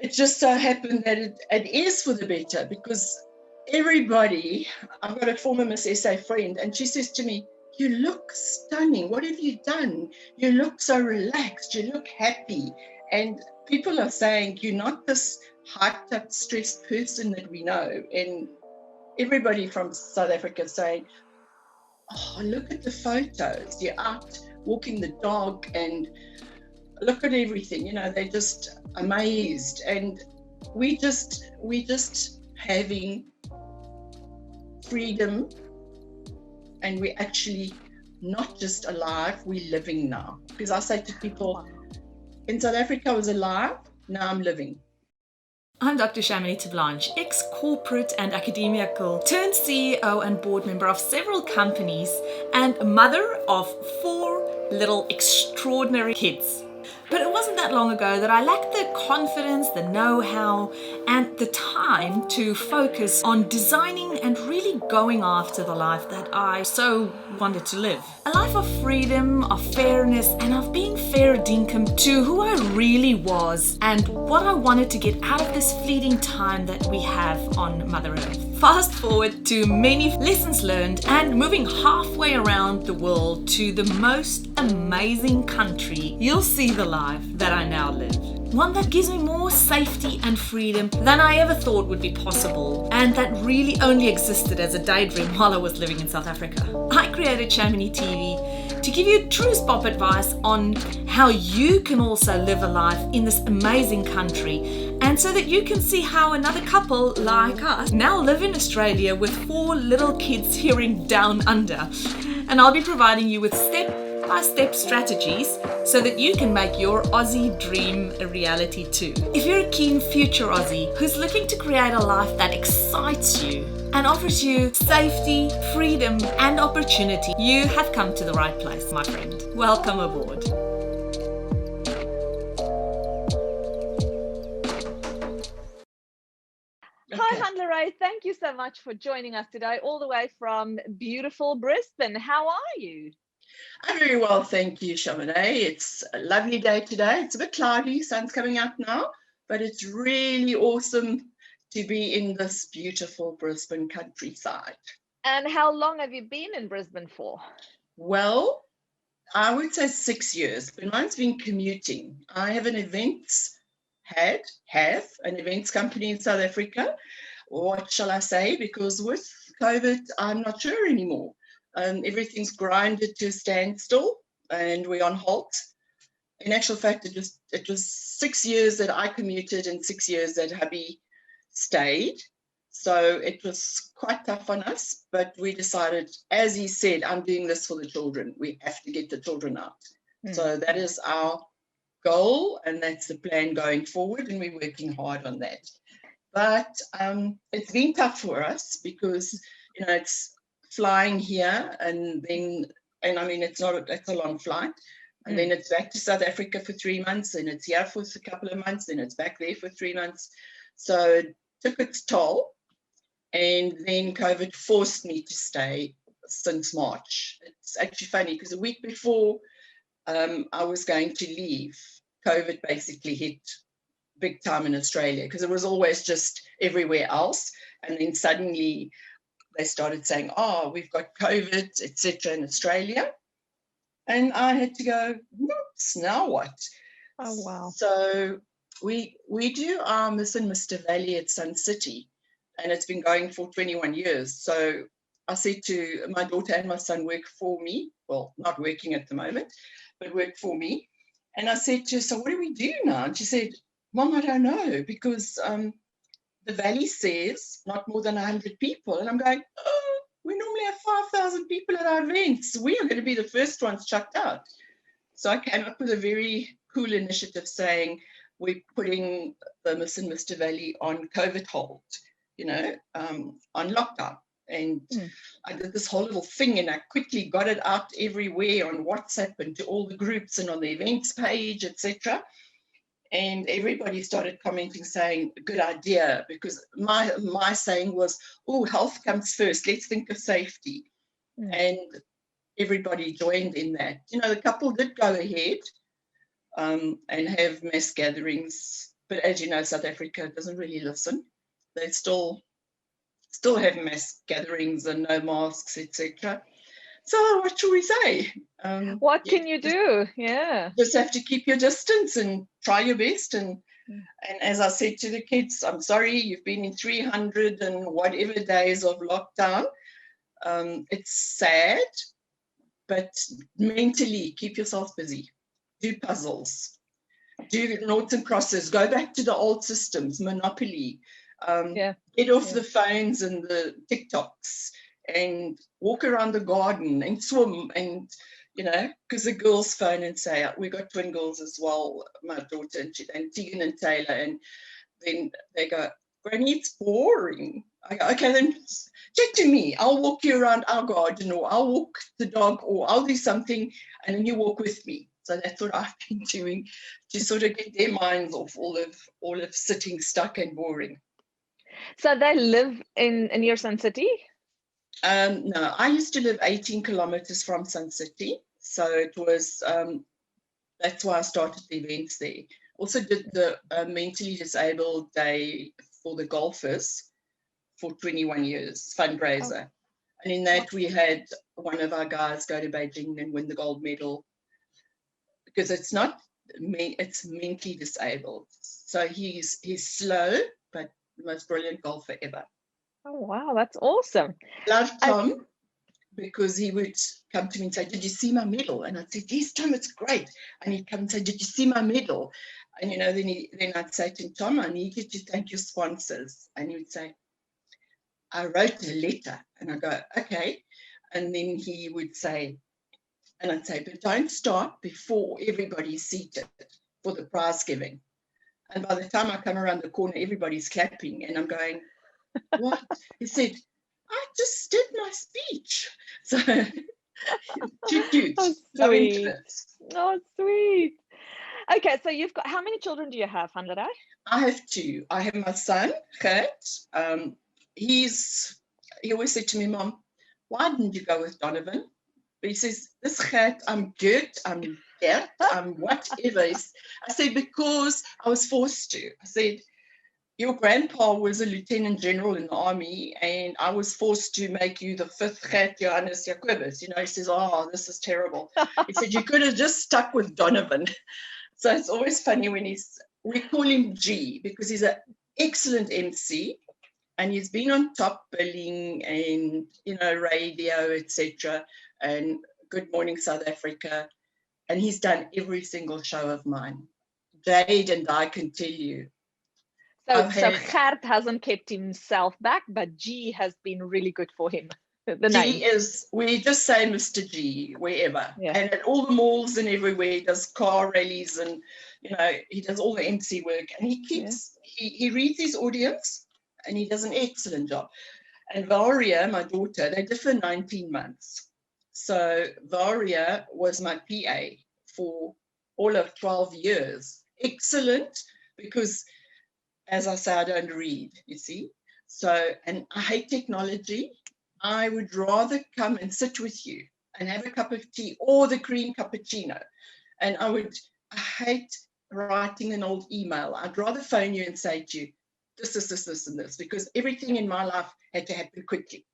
it just so happened that it is for the better, because everybody, I've got a former Miss SA friend, and she says to me, "You look stunning. What have you done? You look so relaxed. You look happy." And people are saying, "You're not this hyped up, stressed person that we know." And everybody from South Africa saying, "Oh, look at the photos. You're out walking the dog and look at everything." They're just amazed. And we just having freedom, and we're actually not just alive, we're living now. Because I say to people, in South Africa I was alive, now I'm living. I'm Dr. Chamonix Blanche, ex-corporate and academia girl, turned CEO and board member of several companies, and mother of 4 little extraordinary kids. But it wasn't that long ago that I lacked the confidence, the know-how, and the time to focus on designing and really going after the life that I so wanted to live. A life of freedom, of fairness, and of being fair dinkum to who I really was and what I wanted to get out of this fleeting time that we have on Mother Earth. Fast forward to many lessons learned and moving halfway around the world to the most amazing country, you'll see the life that I now live. One that gives me more safety and freedom than I ever thought would be possible, and that really only existed as a daydream while I was living in South Africa. I created Chamonix TV to give you true spot advice on how you can also live a life in this amazing country, and so that you can see how another couple like us now live in Australia with 4 little kids hearing down under. And I'll be providing you with step-by-step strategies so that you can make your Aussie dream a reality too. If you're a keen future Aussie who's looking to create a life that excites you and offers you safety, freedom, and opportunity, you have come to the right place, my friend. Welcome aboard. Hi, Hanlery. Thank you so much for joining us today, all the way from beautiful Brisbane. How are you? I'm very well, thank you, Chamonix. It's a lovely day today. It's a bit cloudy, sun's coming out now, but it's really awesome to be in this beautiful Brisbane countryside. And how long have you been in Brisbane for? Well, I would say 6 years, but mine's been commuting. I have an events company in South Africa. What shall I say? Because with COVID, I'm not sure anymore. Everything's grinded to a standstill, and we're on halt. In actual fact, it was 6 years that I commuted and 6 years that hubby stayed. So it was quite tough on us, but we decided, as he said, I'm doing this for the children. We have to get the children out. So that is our goal, and that's the plan going forward, and we're working hard on that. But it's been tough for us because, it's flying here, and I mean, it's a long flight. And then it's back to South Africa for 3 months, and it's here for a couple of months, and it's back there for 3 months. So it took its toll. And then COVID forced me to stay since March. It's actually funny because a week before I was going to leave, COVID basically hit big time in Australia, because it was always just everywhere else. And then suddenly they started saying, "Oh, we've got COVID, etc. in Australia." And I had to go, "Whoops, now what?" Oh, wow. So we do our Miss and Mr. Valley at Sun City, and it's been going for 21 years. So I said to my daughter, and my son work for me, well, not working at the moment, but work for me. And I said to her, "So what do we do now?" And she said, "Mom, I don't know, because the Valley says not more than 100 people. And I'm going, "Oh, we normally have 5,000 people at our events. We are going to be the first ones chucked out." So I came up with a very cool initiative saying, we're putting the Miss and Mr. Valley on COVID hold, on lockdown. And I did this whole little thing, and I quickly got it out everywhere on WhatsApp and to all the groups and on the events page, etc. And everybody started commenting saying, "Good idea," because my saying was, "Oh, health comes first. Let's think of safety." And everybody joined in that. The couple did go ahead and have mass gatherings, But as you know, South Africa doesn't really listen. They still have mass gatherings and no masks, etc. So what shall we say? What can you do? Yeah. Just have to keep your distance and try your best. And as I said to the kids, I'm sorry, you've been in 300 and whatever days of lockdown. It's sad, but mentally keep yourself busy. Do puzzles, do noughts and crosses, go back to the old systems, Monopoly, get off the phones and the TikToks and walk around the garden and swim and, you know, because the girls phone and say, we got twin girls as well, my daughter and Tegan and Taylor, and then they go, Granny, it's boring. I go, okay, then chat to me. I'll walk you around our garden, or I'll walk the dog, or I'll do something, and then you walk with me. So that's what I've been doing to sort of get their minds off all of sitting stuck and boring. So they live in your Sun City? No, I used to live 18 kilometers from Sun City. So it was, that's why I started the events there. Also did the mentally disabled day for the golfers for 21 years, fundraiser. And in that we had one of our guys go to Beijing and win the gold medal, because it's not me, it's mentally disabled. So he's slow, but the most brilliant golfer ever. Oh, wow, that's awesome. Love Tom, because he would come to me and say, did you see my medal? And I'd say, yes, Tom, it's great. And he'd come and say, did you see my medal? And, you know, then I'd say to him, Tom, I need you to thank your sponsors. And he would say, I wrote a letter. And I go, okay. And then he would say, and I'd say, but don't start before everybody's seated for the prize giving. And by the time I come around the corner, everybody's clapping. And I'm going, what? He said, I just did my speech. So too cute. Oh, sweet. Oh, sweet. Okay, so you've got, how many children do you have, Hanlery? I have two. I have my son, Gert. He always said to me, Mom, why didn't you go with Donovan? But he says, this Gert, I'm good, I'm Gert, I'm whatever. I said, because I was forced to. I said, your grandpa was a lieutenant general in the army, and I was forced to make you the fifth Gert Johannes Jacobus. You know, he says, oh, this is terrible. He said, you could have just stuck with Donovan. So it's always funny when we call him G, because he's an excellent MC, and he's been on Top Billing and, you know, radio, etc., and Good Morning South Africa, and he's done every single show of mine. Jade and I can tell you. So Gert hasn't kept himself back, but G has been really good for him. The name is, we just say Mr. G wherever, and at all the malls and everywhere. He does car rallies, and you know, he does all the MC work, and he keeps he reads his audience, and he does an excellent job. And Varia, my daughter, they differ 19 months. So Varia was my PA for all of 12 years. Excellent, because as I say, I don't read, you see. So, and I hate technology. I would rather come and sit with you and have a cup of tea or the cream cappuccino. And I hate writing an old email. I'd rather phone you and say to you, this, and this, because everything in my life had to happen quickly.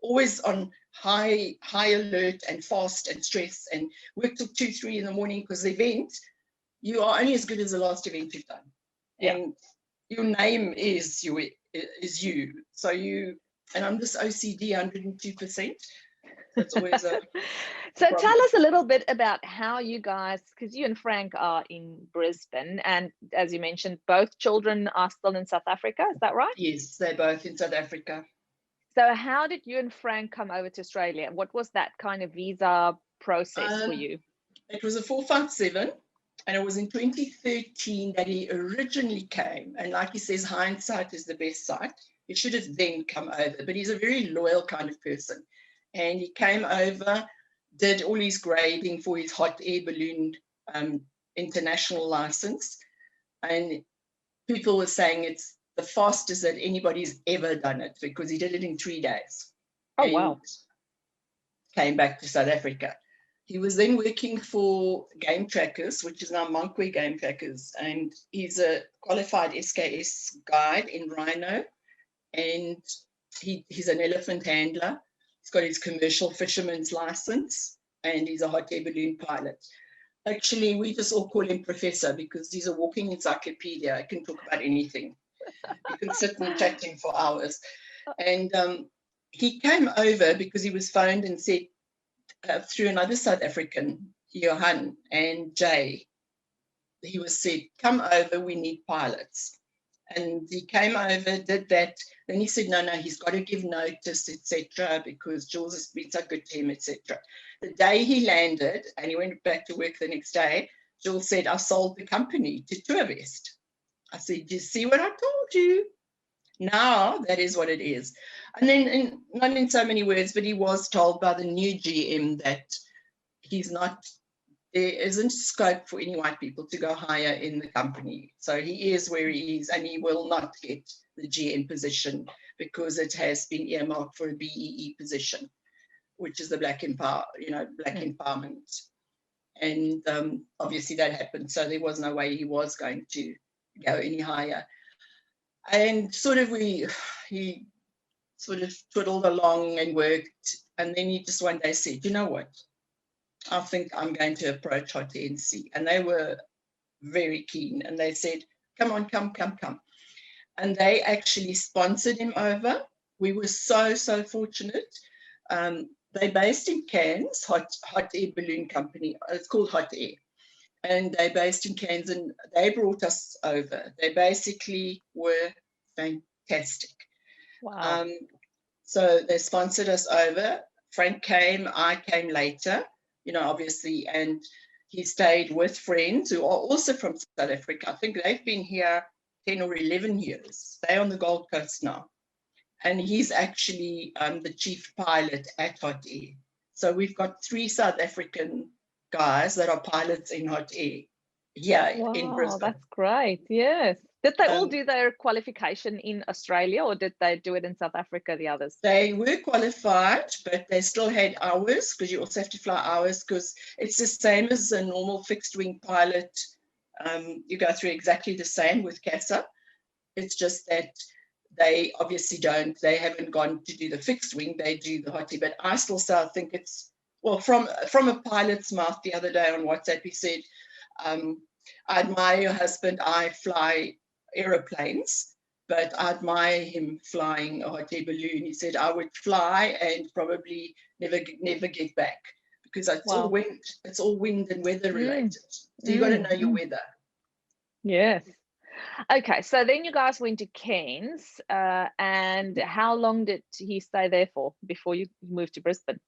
Always on high alert and fast and stress, and work till 2, 3 in the morning, because the event, you are only as good as the last event you've done. Yeah. And your name is you. So and I'm just OCD 102%. That's always a So tell us a little bit about how you guys, because you and Frank are in Brisbane, and as you mentioned, both children are still in South Africa, is that right? Yes, they're both in South Africa. So how did you and Frank come over to Australia? What was that kind of visa process for you? It was a 457, and it was in 2013 that he originally came. And like he says, hindsight is the best sight. He should have then come over, but he's a very loyal kind of person. And he came over, did all his grading for his hot air balloon international license. And people were saying it's the fastest that anybody's ever done it, because he did it in 3 days. Oh, wow. Came back to South Africa. He was then working for Game Trackers, which is now Monkwe Game Trackers, and he's a qualified SKS guide in rhino, and he's an elephant handler. He's got his commercial fisherman's license, and he's a hot air balloon pilot. Actually, we just all call him Professor because he's a walking encyclopedia. He can talk about anything. You can sit and chat to him for hours. And he came over because he was phoned and said, through another South African, Johan and Jay, he was said, come over, we need pilots. And he came over, did that. Then he said, no, he's got to give notice, etc., because Jules has been so good to him, etc. The day he landed and he went back to work the next day, Jules said, I sold the company to Tourvest. I said, do you see what I told you? Now that is what it is. And then, not in so many words, but he was told by the new GM that there isn't scope for any white people to go higher in the company. So he is where he is, and he will not get the GM position because it has been earmarked for a BEE position, which is the Black empowerment. And obviously that happened. So there was no way he was going to go any higher. And he sort of twiddled along and worked. And then he just one day said, you know what? I think I'm going to approach Hot Air and see. And they were very keen. And they said, come on, come. And they actually sponsored him over. We were so fortunate. They're based in Cairns, Hot Air Balloon Company. It's called Hot Air. And they're based in Cairns, and they brought us over. They basically were fantastic. Wow. So they sponsored us over. Frank came, I came later, obviously, and he stayed with friends who are also from South Africa. I think they've been here 10 or 11 years. They're on the Gold Coast now. And he's actually the chief pilot at Hot Air. So we've got 3 South African guys that are pilots in Hot Air in Brisbane. That's great. Yes. Did they all do their qualification in Australia, or did they do it in South Africa, the others? They were qualified, but they still had hours, because you also have to fly hours, because it's the same as a normal fixed wing pilot. You go through exactly the same with CASA. It's just that they obviously they haven't gone to do the fixed wing, they do the Hot Air. But I still think it's, well, from a pilot's mouth the other day on WhatsApp, he said, I admire your husband, I fly aeroplanes, but I admire him flying a hot air balloon. He said, I would fly and probably never get back, because it's all wind and weather related. So you've got to know your weather. Yes. Okay, so then you guys went to Cairns, and how long did he stay there for before you moved to Brisbane?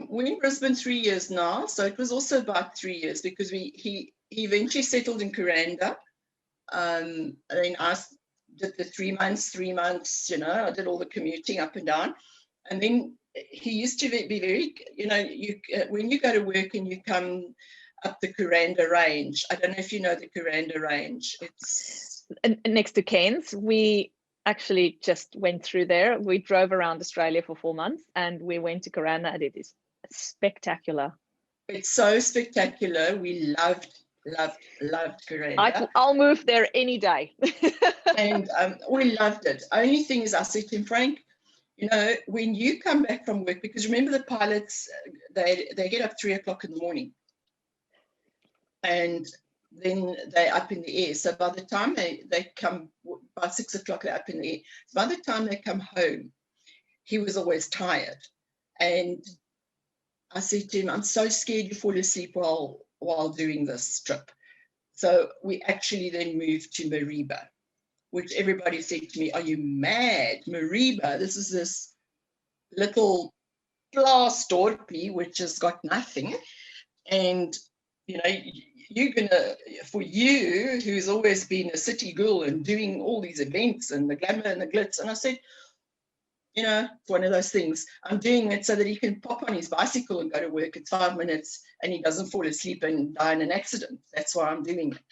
We're in Brisbane 3 years now, so it was also about 3 years, because he eventually settled in Kuranda. And then I did the 3 months, I did all the commuting up and down. And then he used to be very, when you go to work and you come up the Kuranda range, I don't know if you know the Kuranda range. It's next to Cairns. We actually just went through there. We drove around Australia for 4 months, and we went to Kuranda, and it is spectacular. It's so spectacular. We loved Kuranda. I'll move there any day. And we loved it. Only thing is, I said to him, Frank, when you come back from work, because remember the pilots, they get up 3 o'clock in the morning, and then they're up in the air. So by the time they come, by 6 o'clock, they're up in the air. So by the time they come home, he was always tired. And I said to him, I'm so scared you fall asleep while doing this trip. So we actually then moved to Mariba, which everybody said to me, are you mad? Mariba, this is this little glass dorpie which has got nothing. And, you're going to, for you, who's always been a city girl and doing all these events and the glamour and the glitz. And I said, it's one of those things. I'm doing it so that he can pop on his bicycle and go to work. It's 5 minutes and he doesn't fall asleep and die in an accident. That's why I'm doing it.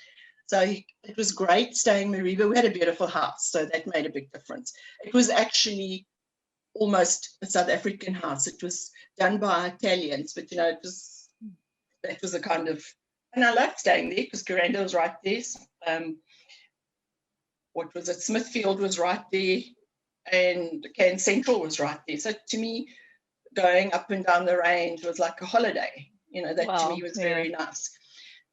So it was great staying in Mariba. We had a beautiful house, so that made a big difference. It was actually almost a South African house. It was done by Italians, but, it was that was a kind of, and I loved staying there because Kuranda was right there. What was it? Smithfield was right there, and Cairns Central was right there. So to me, going up and down the range was like a holiday. That to me was very nice.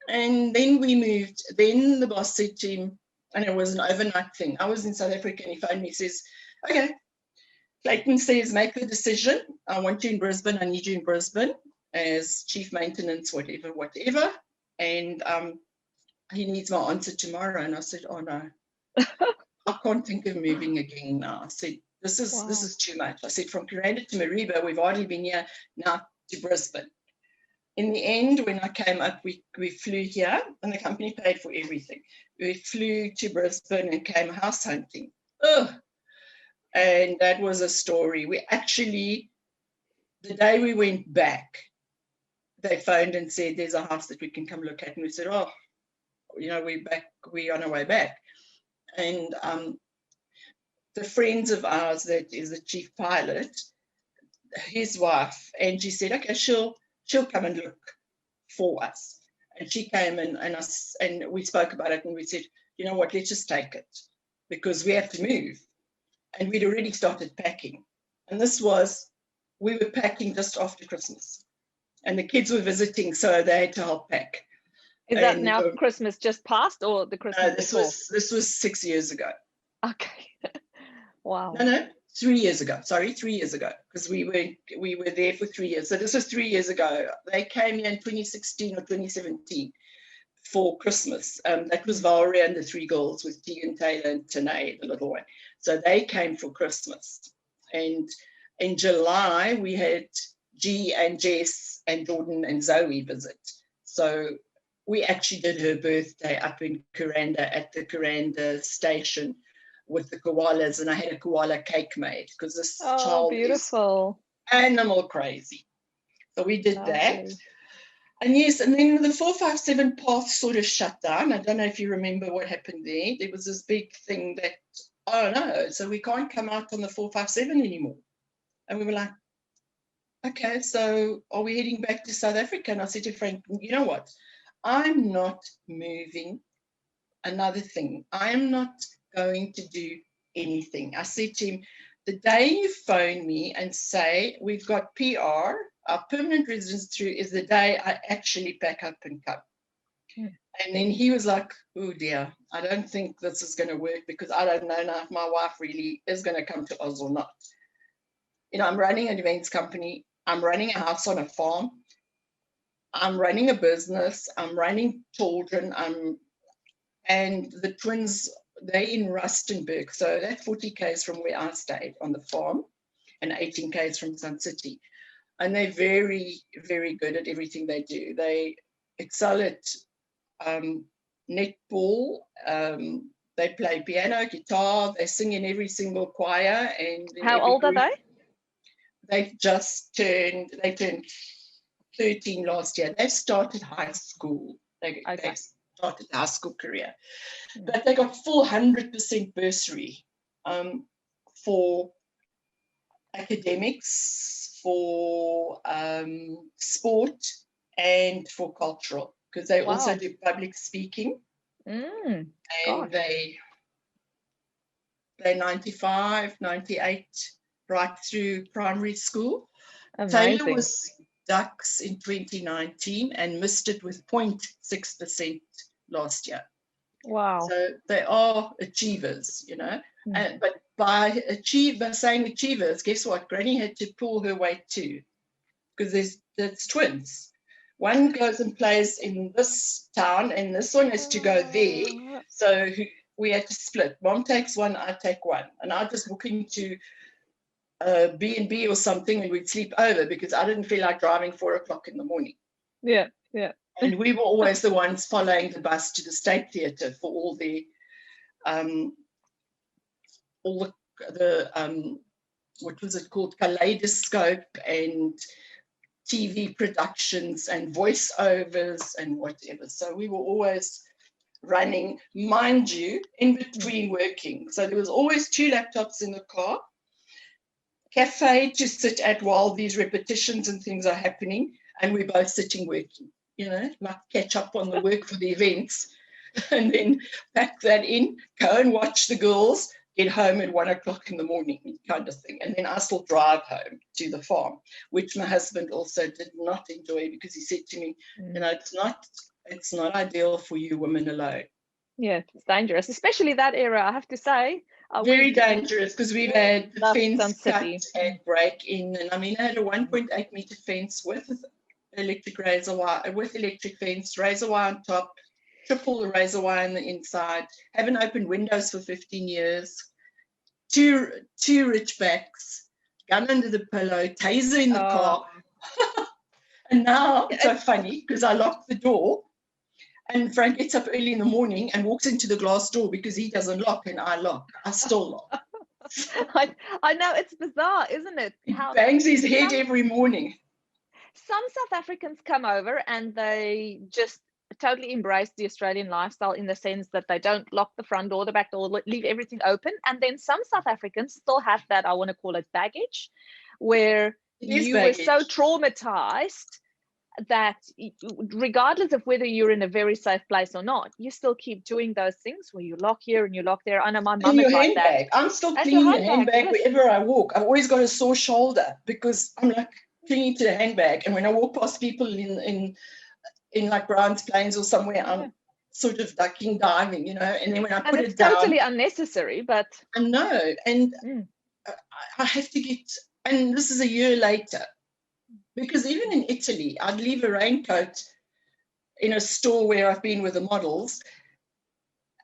And then we moved. Then the boss said to him, and it was an overnight thing. I was in South Africa, and he phoned me, says, okay, Clayton says, make the decision. I want you in Brisbane. I need you in Brisbane as chief maintenance, whatever. And he needs my answer tomorrow. And I said, oh no, I can't think of moving again now. I said, this is too much. I said, from Kuranda to Mariba, we've hardly been here, now to Brisbane. In the end, when I came up, we flew here, and the company paid for everything. We flew to Brisbane and came house hunting. And that was a story. We actually, the day we went back, they phoned and said, there's a house that we can come look at. And we said, oh, we're back, we're on our way back. And the friends of ours that is the chief pilot, his wife, Angie, said, okay, she'll come and look for us. And she came and we spoke about it, and we said, you know what, let's just take it, because we have to move. And we'd already started packing. And we were packing just after Christmas. And the kids were visiting, so they had to help pack. Is that now Christmas just passed, or the Christmas before? This was 6 years ago. Okay. Wow. No, 3 years ago. Sorry, 3 years ago, because we were there for 3 years. So this was 3 years ago. They came here in 2016 or 2017 for Christmas. That was Valeria and the three girls with Tegan, Taylor, and Tanae, the little one. So they came for Christmas. And in July, we had G and Jess and Jordan and Zoe visit. So we actually did her birthday up in Kuranda at the Kuranda station with the koalas, and I had a koala cake made because this child beautiful. Is animal crazy. So we did that. And yes, and then the 457 path sort of shut down. I don't know if you remember what happened there. There was this big thing that, oh no, so we can't come out on the 457 anymore. And we were like, okay, so are we heading back to South Africa? And I said to Frank, you know what? I'm not moving another thing. I'm not going to do anything. I said to him, the day you phone me and say we've got PR, our permanent residence through, is the day I actually pack up and come. And then he was like, oh dear, I don't think this is going to work, because I don't know now if my wife really is going to come to Oz or not. I'm running an events company. I'm running a house on a farm. I'm running a business. I'm running children. And the twins, they're in Rustenburg. So that's 40 k's from where I stayed on the farm, and 18 k's from Sun City. And they're very, very good at everything they do. They excel at netball. They play piano, guitar. They sing in every single choir. And how old are they? They turned 13 last year. They've started high school. They started high school career. But they got full 100% bursary for academics, for sport, and for cultural, because they also do public speaking. And they're 95, 98, right through primary school. Amazing. Taylor was Ducks in 2019 and missed it with 0.6% last year. Wow. So they are achievers, but by saying achievers, guess what? Granny had to pull her weight too, because there's twins. One goes and plays in this town, and this one has to go there. So we had to split. Mom takes one, I take one. And I just walk into B&B or something, and we'd sleep over because I didn't feel like driving 4 o'clock in the morning. Yeah. And we were always the ones following the bus to the State Theatre for all the what was it called, kaleidoscope and TV productions and voiceovers and whatever. So we were always running, mind you, in between working. So there was always 2 laptops in the car, cafe to sit at while these repetitions and things are happening, and we're both sitting working. like catch up on the work for the events, and then pack that in, go and watch the girls, get home at 1 o'clock in the morning, kind of thing. And then I still drive home to the farm, which my husband also did not enjoy, because he said to me, it's not ideal for you women alone. Yeah, it's dangerous, especially that era, I have to say. Very dangerous, because we've had the fence cut city. and break in. And I mean, I had a 1.8 meter fence with electric razor wire, with electric fence, razor wire on top, triple the razor wire on the inside, haven't opened windows for 15 years, two Ridgebacks, gun under the pillow, taser in the car. And now it's so funny, because I locked the door, and Frank gets up early in the morning and walks into the glass door because he doesn't lock and I lock. I still lock. I know, it's bizarre, isn't it? He bangs his head every morning. Some South Africans come over and they just totally embrace the Australian lifestyle, in the sense that they don't lock the front door, the back door, leave everything open. And then some South Africans still have that, I want to call it baggage, where you were so traumatized that regardless of whether you're in a very safe place or not, you still keep doing those things where you lock here and you lock there. I know my mum is like that. I'm still cleaning the handbag wherever I walk. I've always got a sore shoulder because I'm like clinging to the handbag, and when I walk past people in like Browns Plains or somewhere, I'm sort of ducking, diving, and then when I put it down, it's totally unnecessary, but I know, and I have to get, and this is a year later. Because even in Italy, I'd leave a raincoat in a store where I've been with the models,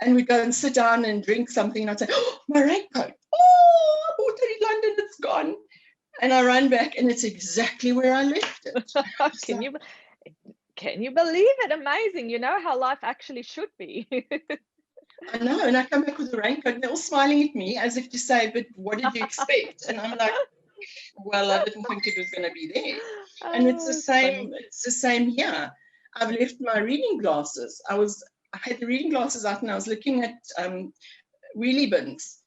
and we'd go and sit down and drink something, and I'd say, oh, my raincoat. Oh, I bought it in London, it's gone. And I run back, and it's exactly where I left it. Can you believe it? Amazing. You know how life actually should be. I know, and I come back with a raincoat, and they're all smiling at me as if to say, but what did you expect? And I'm like, well, I didn't think it was going to be there. And it's the same. It's the same here. I've left my reading glasses. I had the reading glasses out, and I was looking at wheelie bins,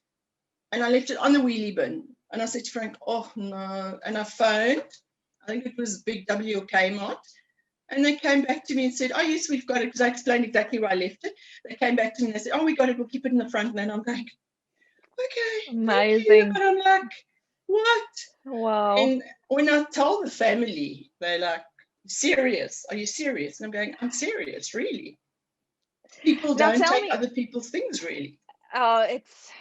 and I left it on the wheelie bin. And I said to Frank, "Oh no!" And I phoned. I think it was Big W or Kmart, and they came back to me and said, "Oh yes, we've got it." Because I explained exactly where I left it. They came back to me and they said, "Oh, we got it. We'll keep it in the front." And then I'm going, "Okay, amazing." But I'm like, what? Wow. And when I told the family, they're like, serious? Are you serious? And I'm going, I'm serious, really. People don't take other people's things, really. It's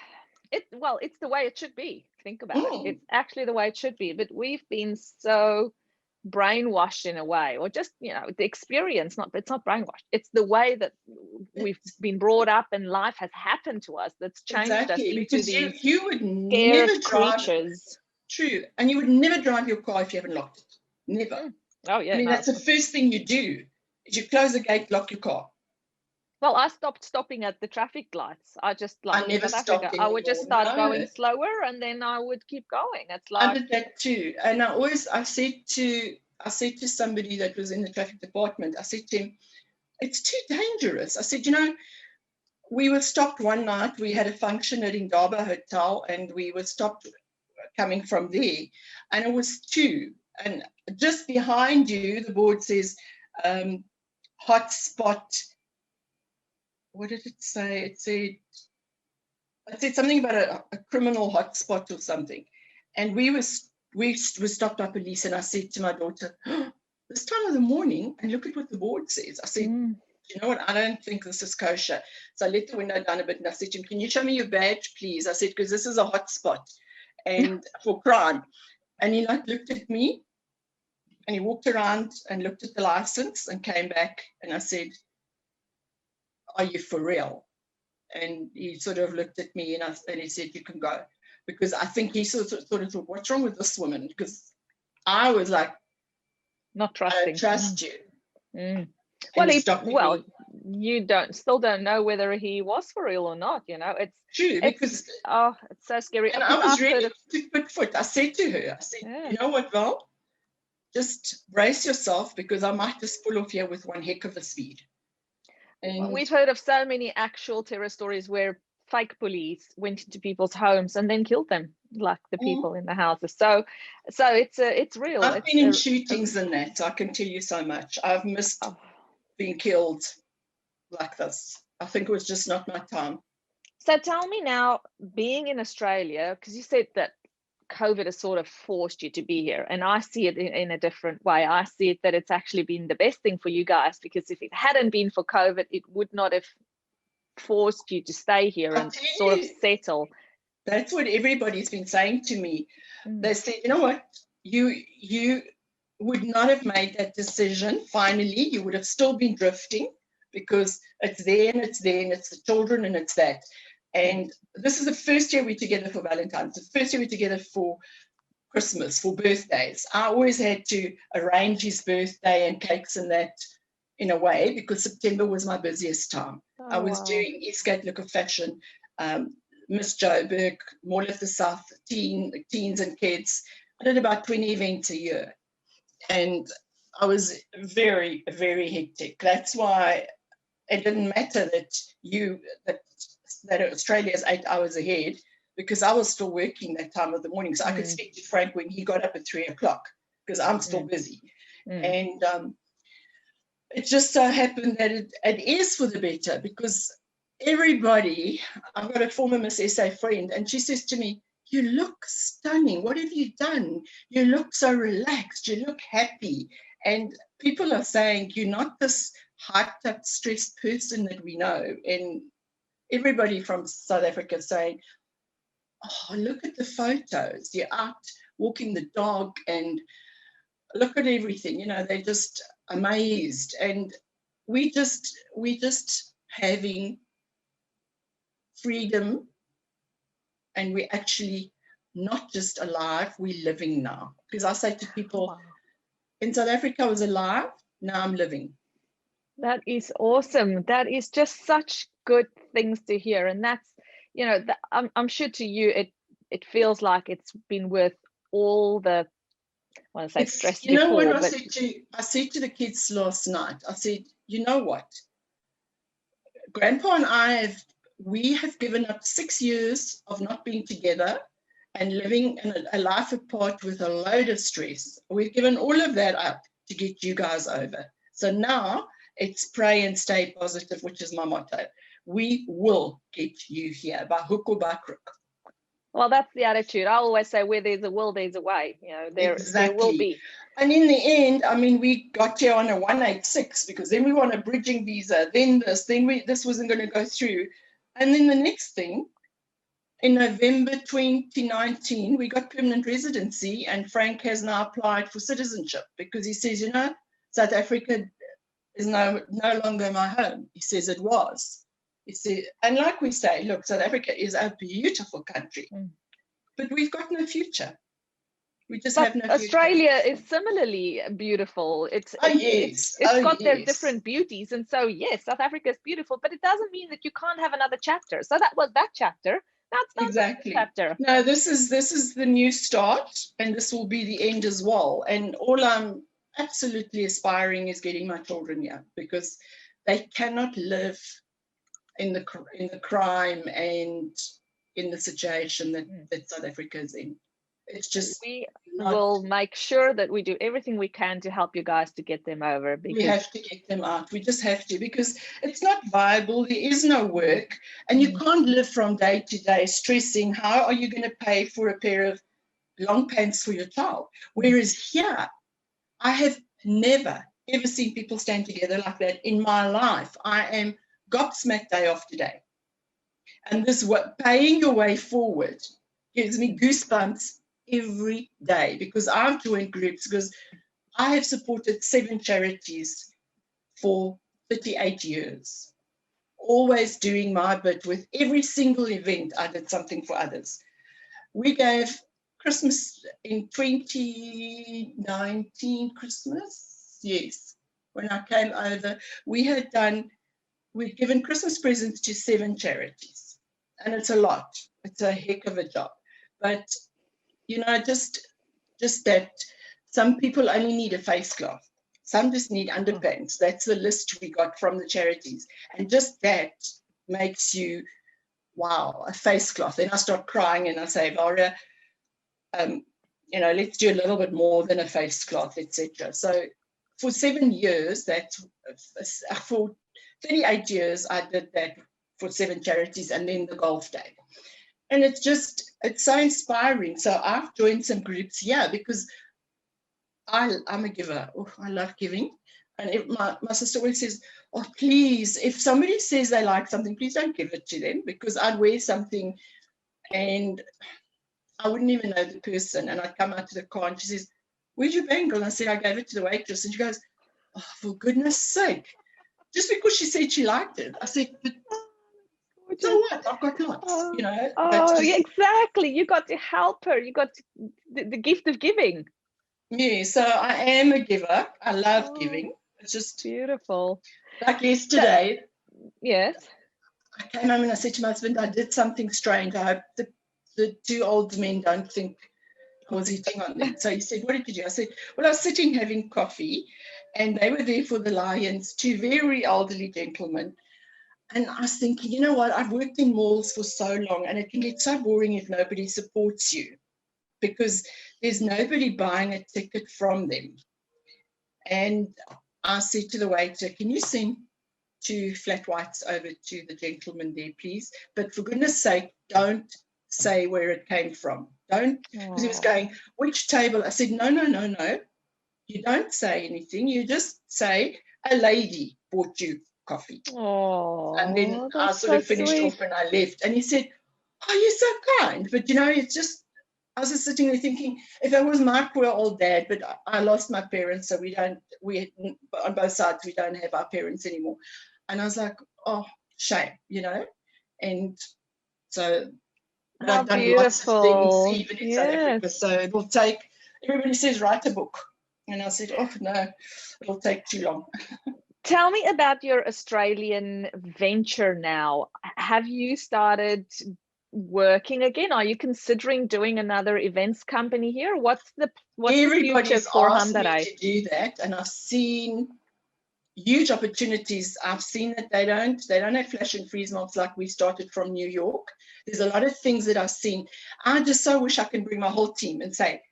the way it should be. Think about it. It's actually the way it should be. But we've been so brainwashed in a way, or just, the experience, it's not brainwashed. It's the way that we've been brought up and life has happened to us that's changed us into because these you would never creatures. True. And you would never drive your car if you haven't locked it. Never. Oh, yeah. I mean, that's the first thing you do, is you close the gate, lock your car. Well, I stopped stopping at the traffic lights. I just, like in South Africa, I would just start going slower, and then I would keep going. It's like, I did that too. And I said to somebody that was in the traffic department, I said to him, it's too dangerous. I said, we were stopped one night. We had a function at Indaba Hotel, and we were stopped coming from there, and it was 2. And just behind you, the board says, hotspot. What did it say? It said something about a criminal hotspot or something. And we were stopped by police, and I said to my daughter, this time of the morning, and look at what the board says. I said, you know what, I don't think this is kosher. So I let the window down a bit, and I said to him, can you show me your badge, please? I said, because this is a hotspot and for crime. And he looked at me, and he walked around and looked at the license and came back, and I said, are you for real? And he sort of looked at me, and he said, you can go. Because I think he sort of thought, what's wrong with this woman? Because I was like, not trusting. I don't trust you. Well, you still don't know whether he was for real or not. It's true, because it's so scary. And I was ready to put foot. I said to her, you know what, Val? Just brace yourself, because I might just pull off here with one heck of a speed. And we've heard of so many actual terror stories where fake police went into people's homes and then killed them, like the people in the houses. So it's real. I've been in shootings and that, so I can tell you so much. I've missed being killed like this. I think it was just not my time. So tell me now, being in Australia, because you said that COVID has sort of forced you to be here, and I see it in a different way. I see it that it's actually been the best thing for you guys, because if it hadn't been for COVID, it would not have forced you to stay here and sort of settle. That's what everybody's been saying to me. They said, you know what, you would not have made that decision. Finally, you would have still been drifting, because it's there and it's there and it's the children and it's that. And this is the first year we're together for Valentine's, the first year we're together for Christmas, for birthdays. I always had to arrange his birthday and cakes and that in a way, because September was my busiest time. I was doing Eastgate Look of Fashion, Miss Joburg, Mall of the South, teens and kids. I did about 20 events a year. And I was very, very hectic. That's why it didn't matter that Australia is 8 hours ahead, because I was still working that time of the morning. So I could speak to Frank when he got up at 3 o'clock, because I'm still busy. And it just so happened that it is for the better, because everybody, I've got a former Miss SA friend, and she says to me, you look stunning. What have you done? You look so relaxed. You look happy. And people are saying, you're not this hyped up, stressed person that we know. And everybody from South Africa saying, oh, look at the photos. You're out walking the dog and look at everything. You know, they're just amazed. And we just having freedom, and we're actually not just alive, we're living now. Because I say to people, in South Africa I was alive, now I'm living. That is awesome. That is just such good things to hear. And that's, you know, I'm sure to you it feels like it's been worth all the, I want to say stress you know before, what but I said to the kids last night, I said, you know what, Grandpa and I we have given up 6 years of not being together and living in a life apart with a load of stress. We've given all of that up to get you guys over. So now it's pray and stay positive, which is my motto. We will get you here, by hook or by crook. Well, that's the attitude. I always say, where there's a will, there's a way. You know, there will be. And in the end, I mean, we got here on a 186, because then we want a bridging visa, then this wasn't going to go through. And then the next thing, in November 2019, we got permanent residency, and Frank has now applied for citizenship, because he says, you know, South Africa is no longer my home. He says it was. He said, and like we say, look, South Africa is a beautiful country, but we've got no future. We just have no future. Australia is similarly beautiful. It's got their different beauties. And so, yes, South Africa is beautiful, but it doesn't mean that you can't have another chapter. So that was that chapter. That's not exactly the chapter. No, this is the new start, and this will be the end as well. And all I'm absolutely aspiring is getting my children here, because they cannot live in the crime and in the situation that South Africa is in. It's just, we will make sure that we do everything we can to help you guys to get them over. Because we have to get them out. We just have to, because it's not viable. There is no work, and you can't live from day to day stressing how are you going to pay for a pair of long pants for your child. Whereas here, I have never ever seen people stand together like that in my life. I am gobsmacked day after day, and this paying your way forward gives me goosebumps every day, because I've joined groups, because I have supported 7 charities for 38 years, always doing my bit. With every single event, I did something for others. We gave Christmas in 2019, Christmas, yes, when I came over, we'd given Christmas presents to 7 charities, and it's a lot. It's a heck of a job. But you know, just that some people only need a face cloth. Some just need underpants. That's the list we got from the charities. And just that makes you, wow, a face cloth. Then I start crying and I say, Laura, you know, let's do a little bit more than a face cloth, etc. So for 7 years, for 38 years, I did that for 7 charities and then the golf day. And it's so inspiring. So I've joined some groups here because I'm a giver. Oh, I love giving. And my sister always says, oh, please, if somebody says they like something, please don't give it to them, because I'd wear something and I wouldn't even know the person. And I'd come out to the car and she says, where'd you bangle? And I said, I gave it to the waitress. And she goes, oh, for goodness sake. Just because she said she liked it. I said, but so what? I've got lots, you know. Oh, yeah, exactly. You got to help her. You got the gift of giving. Yeah, so I am a giver. I love giving. It's just beautiful. Like yesterday. Yes. I came home and I said to my husband, I did something strange. I hope the 2 old men don't think I was hitting on them. So he said, what did you do? I said, well, I was sitting having coffee and they were there for the Lions, 2 very elderly gentlemen. And I was thinking, you know what, I've worked in malls for so long and it can get so boring if nobody supports you because there's nobody buying a ticket from them. And I said to the waiter, can you send 2 flat whites over to the gentleman there, please? But for goodness sake, don't say where it came from. Don't, because he was going, which table? I said, no. You don't say anything. You just say, a lady bought you coffee. And then I sort of finished off and I left. And he said, oh, you're so kind. But, you know, it's just, I was just sitting there thinking, if it was my poor old dad, but I lost my parents, so on both sides, we don't have our parents anymore. And I was like, oh, shame, you know? And so I've done lots of things, even in South Africa. So it will take, everybody says, write a book. And I said, oh, no, it'll take too long. Tell me about your Australian venture now. Have you started working again? Are you considering doing another events company here? What's the future for Hanlery? To do that, and I've seen huge opportunities. I've seen that they don't have flash and freeze mobs like we started from New York. There's a lot of things that I've seen. I just so wish I can bring my whole team and say,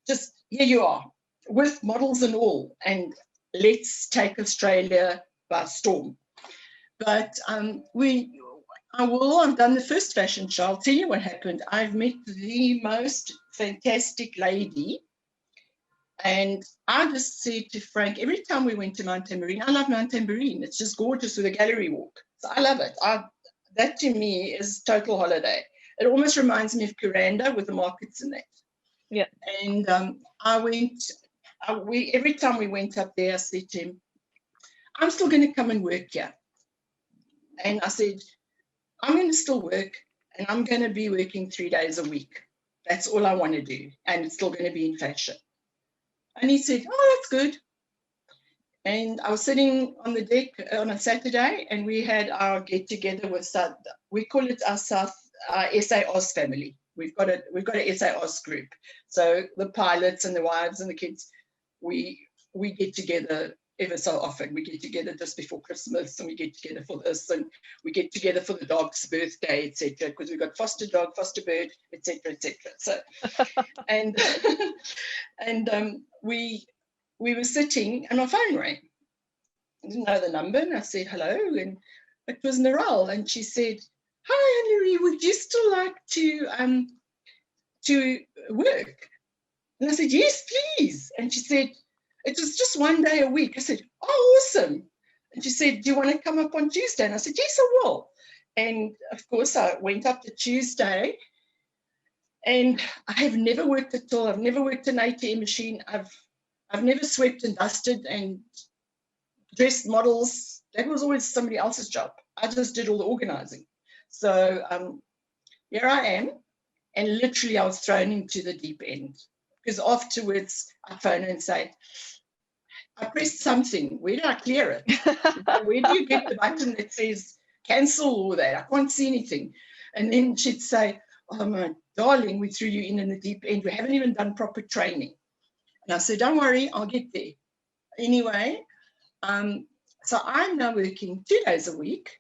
just here you are with models and all, and let's take Australia by storm. But I've done the first fashion show. I'll tell you what happened. I've met the most fantastic lady. And I just said to Frank, every time we went to Mount Tamborine, I love Mount Tamborine. It's just gorgeous with a gallery walk. So I love it. That to me is total holiday. It almost reminds me of Kuranda with the markets in that. Yeah. And every time we went up there, I said to him, I'm still going to come and work here. And I said, I'm going to still work and I'm going to be working 3 days a week. That's all I want to do. And it's still going to be in fashion. And he said, oh, that's good. And I was sitting on the deck on a Saturday and we had our get together with we call it our SA Oz family. We've got a SA Oz group. So the pilots and the wives and the kids, we get together ever so often. We get together just before Christmas and we get together for this and we get together for the dog's birthday, etc. Because we've got foster dog, foster bird, etc. So and we were sitting and my phone rang. I didn't know the number and I said hello and it was Narelle and she said, hi Hanlery, would you still like to work? And I said, yes, please. And she said, it was just 1 day a week. I said, oh, awesome. And she said, do you want to come up on Tuesday? And I said, yes, I will. And of course, I went up to Tuesday and I have never worked at all. I've never worked an ATM machine. I've never swept and dusted and dressed models. That was always somebody else's job. I just did all the organizing. So here I am. And literally I was thrown into the deep end. Because afterwards, I phone and say, I pressed something. Where did I clear it? Where do you get the button that says cancel all that? I can't see anything. And then she'd say, oh, my darling, we threw you in the deep end. We haven't even done proper training. And I said, don't worry, I'll get there. Anyway, so I'm now working 2 days a week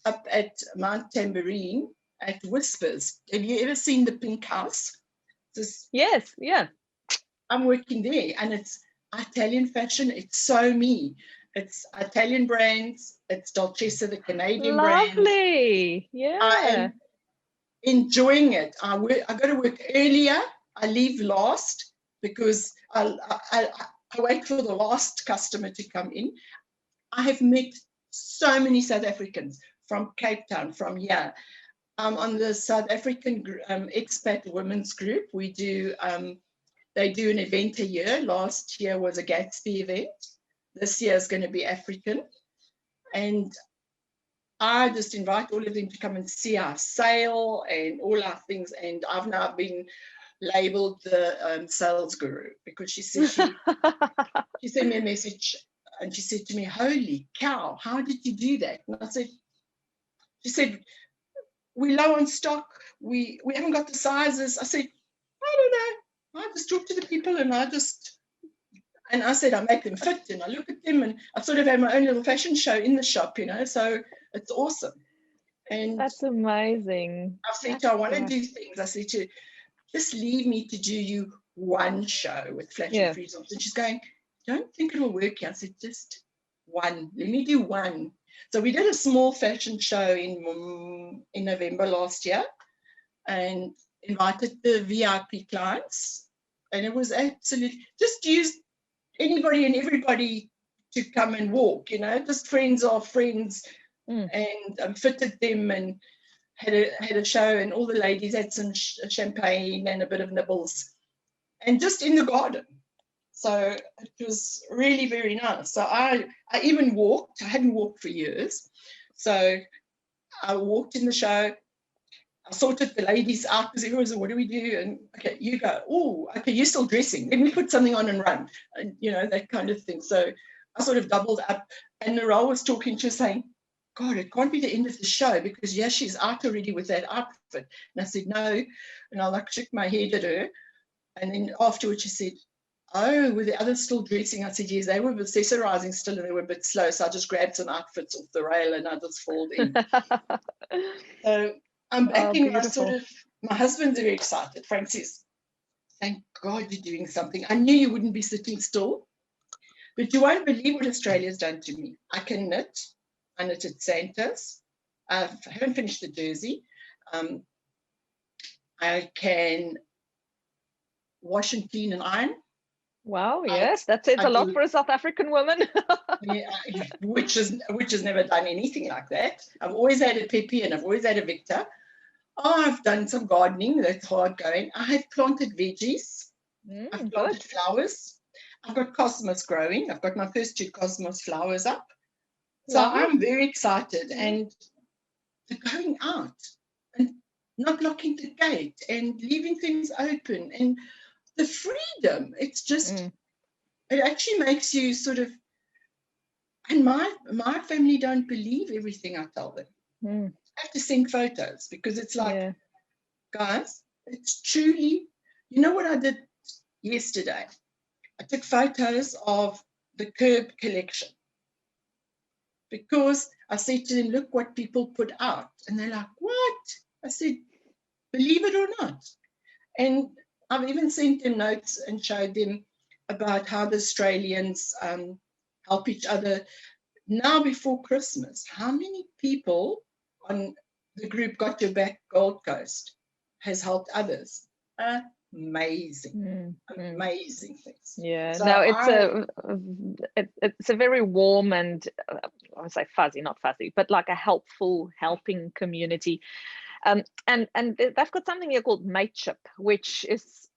up at Mount Tamborine at Whispers. Have you ever seen the Pink House? Yes, yeah. I'm working there and it's Italian fashion. It's so me. It's Italian brands. It's Dolcezza, the Canadian brand. Lovely. I Yeah. am enjoying it. I got to work earlier. I leave last because I wait for the last customer to come in. I have met so many South Africans from Cape Town, from here. On the South African expat women's group, we do, they do an event a year. Last year was a Gatsby event. This year is going to be African. And I just invite all of them to come and see our sale and all our things. And I've now been labeled the sales guru because she said she sent me a message and she said to me, "Holy cow, how did you do that?" And I said, she said, "We're low on stock. We haven't got the sizes." I said, "I don't know. I just talk to the people and I said, I make them fit and I look at them and I sort of have my own little fashion show in the shop, so it's awesome." And That's amazing. I said to her, "I want to do things." I said to her, "Just leave me to do you one show with flash and freeze offs." And she's going, "Don't think it will work here." I said, "Just one. Let me do one." So we did a small fashion show in November last year and invited the VIP clients. And it was absolutely, just used anybody and everybody to come and walk, just friends of friends, and fitted them and had a show, and all the ladies had some champagne and a bit of nibbles, and just in the garden. So it was really very nice. So I even walked. I hadn't walked for years, so I walked in the show. I sorted the ladies out because everyone said, "What do we do?" And okay, you go. "Oh, okay, you're still dressing. Let me put something on and run," and that kind of thing. So I sort of doubled up. And Narelle was talking to her saying, "God, it can't be the end of the show because she's out already with that outfit." And I said, "No," and I shook my head at her. And then afterwards she said, "Oh, were the others still dressing?" I said, "Yes, they were accessorizing still and they were a bit slow. So I just grabbed some outfits off the rail and I just folded in." So I'm backing my husband's very excited. Frank says, "Thank God you're doing something. I knew you wouldn't be sitting still, but you won't believe what Australia's done to me. I can knit. I knitted Santas. I haven't finished the jersey. I can wash and clean and iron." Wow, yes, that says a lot for a South African woman. Yeah, which has never done anything like that. I've always had a Pepe and I've always had a Victor. I've done some gardening, that's hard going. I have planted veggies. I've planted flowers. I've got cosmos growing. I've got my first 2 cosmos flowers up. So I'm very excited, and the going out and not locking the gate and leaving things open and the freedom. It's just, it actually makes you sort of, and my family don't believe everything I tell them. I have to send photos because it's like, guys, it's truly, what I did yesterday? I took photos of the Curb collection because I said to them, "Look what people put out." And they're like, "What?" I said, "Believe it or not." And I've even sent them notes and showed them about how the Australians help each other. Now before Christmas, how many people on the group Got Your Back Gold Coast has helped others? Amazing, amazing things. Yeah, so no, it's a very warm and I would say fuzzy, not fuzzy, but like a helping community. And they've got something here called mateship, which is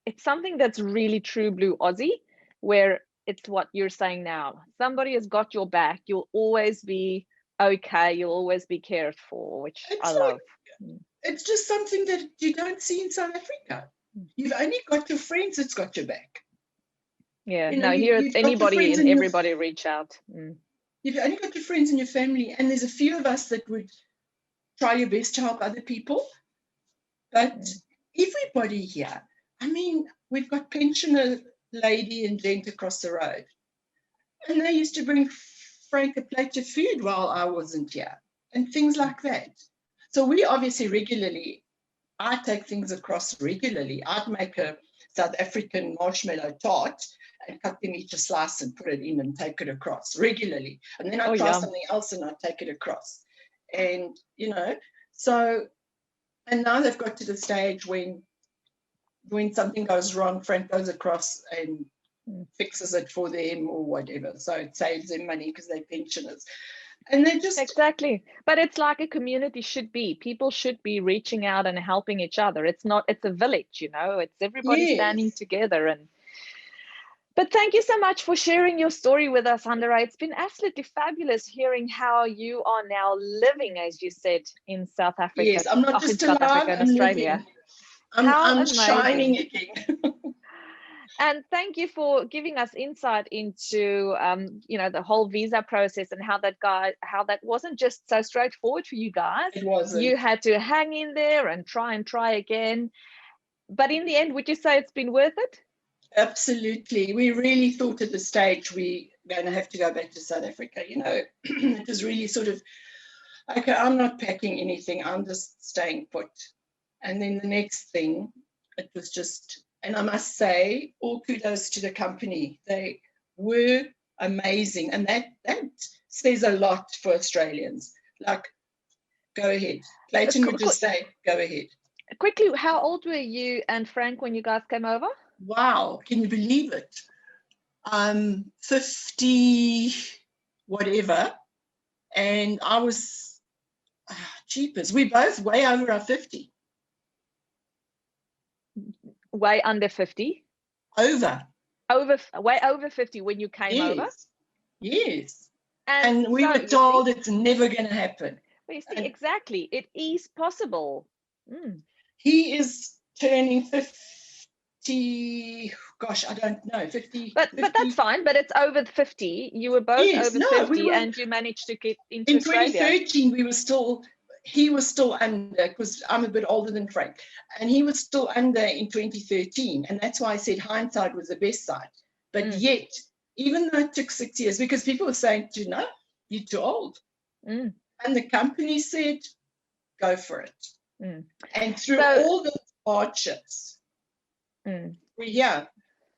it's something that's really true blue Aussie, where it's what you're saying now. Somebody has got your back. You'll always be okay. You'll always be cared for, which I love. It's just something that you don't see in South Africa. You've only got your friends that's got your back. Yeah, here it's anybody and everybody reach out. You've only got your friends and your family, and there's a few of us that would try your best to help other people. But everybody here, we've got pensioner lady and gent across the road, and they used to bring Frank a plate of food while I wasn't here, and things like that. So we obviously regularly, I take things across regularly. I'd make South African marshmallow tart and cut them each a slice and put it in and take it across regularly. And then I'd try something else and I'd take it across. And, so, and now they've got to the stage when something goes wrong, Frank goes across and fixes it for them or whatever. So it saves them money because they're pensioners. And they just... Exactly. But it's like a community should be. People should be reaching out and helping each other. It's a village, it's everybody standing together. But thank you so much for sharing your story with us, Hanlery. It's been absolutely fabulous hearing how you are now living, as you said, in South Africa. Yes, I'm not just alive, I'm Australia. I'm shining again. And thank you for giving us insight into, the whole visa process and how that wasn't just so straightforward for you guys. It wasn't. You had to hang in there and try again. But in the end, would you say it's been worth it? Absolutely. We really thought at the stage we're going to have to go back to South Africa. It was really sort of, okay, I'm not packing anything. I'm just staying put. And then the next thing, it was just... And I must say, all kudos to the company. They were amazing. And that says a lot for Australians. Like, go ahead. Clayton would just say, go ahead. Quickly, how old were you and Frank when you guys came over? Wow, can you believe it? 50 whatever. And I was, jeepers, we're both way over our 50. Way under 50? Way over 50 when you came over? Yes. And we were told it's never going to happen. Well, you see, exactly. It is possible. He is turning 50, gosh, I don't know, 50. But that's fine, but it's over 50. You were both over 50 and you managed to get into Australia. In 2013, he was still under, because I'm a bit older than Frank, and he was still under in 2013. And that's why I said hindsight was the best side. But yet, even though it took 6 years, because people were saying, no, you're too old. And the company said, go for it. And through all the hardships, we're here.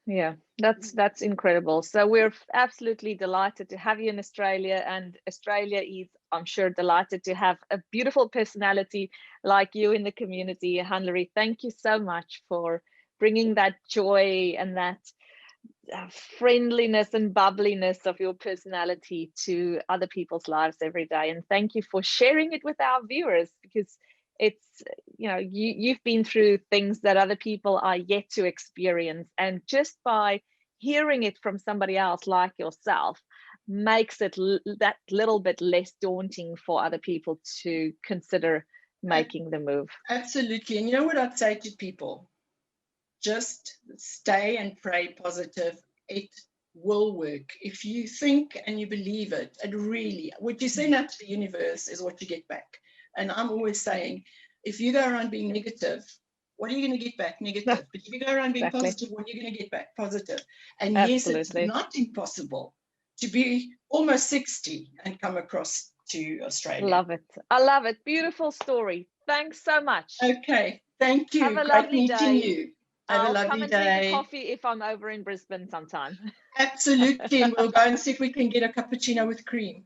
Yeah, that's incredible. So we're absolutely delighted to have you in Australia, and Australia is, I'm sure, delighted to have a beautiful personality like you in the community. Hanlery, thank you so much for bringing that joy and that friendliness and bubbliness of your personality to other people's lives every day. And thank you for sharing it with our viewers, because it's, you've been through things that other people are yet to experience, and just by hearing it from somebody else like yourself makes it that little bit less daunting for other people to consider making the move. Absolutely. And you know what I'd say to people? Just stay and pray positive. It will work. If you think and you believe it, it really, what you send out to the universe is what you get back. And I'm always saying, if you go around being negative, what are you going to get back? Negative. But if you go around being positive, what are you going to get back? Positive. And yes, it's not impossible to be almost 60 and come across to Australia. Love it. I love it. Beautiful story. Thanks so much. Okay. Thank you. Have a lovely day. Meeting you. Have a lovely come and day. drink a coffee if I'm over in Brisbane sometime. Absolutely. And we'll go and see if we can get a cappuccino with cream.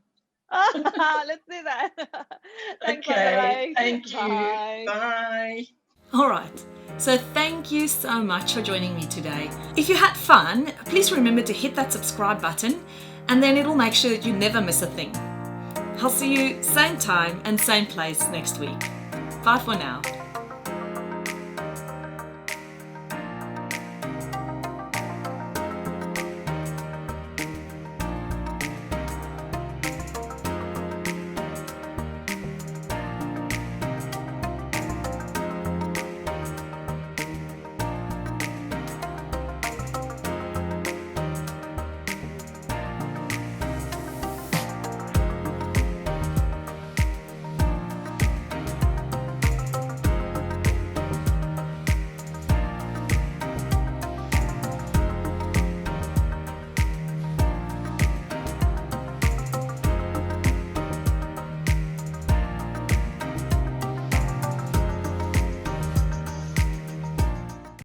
Let's do that. Thanks, okay. Thank you. Bye. Bye. All right. So thank you so much for joining me today. If you had fun, please remember to hit that subscribe button, and then it'll make sure that you never miss a thing. I'll see you same time and same place next week. Bye for now.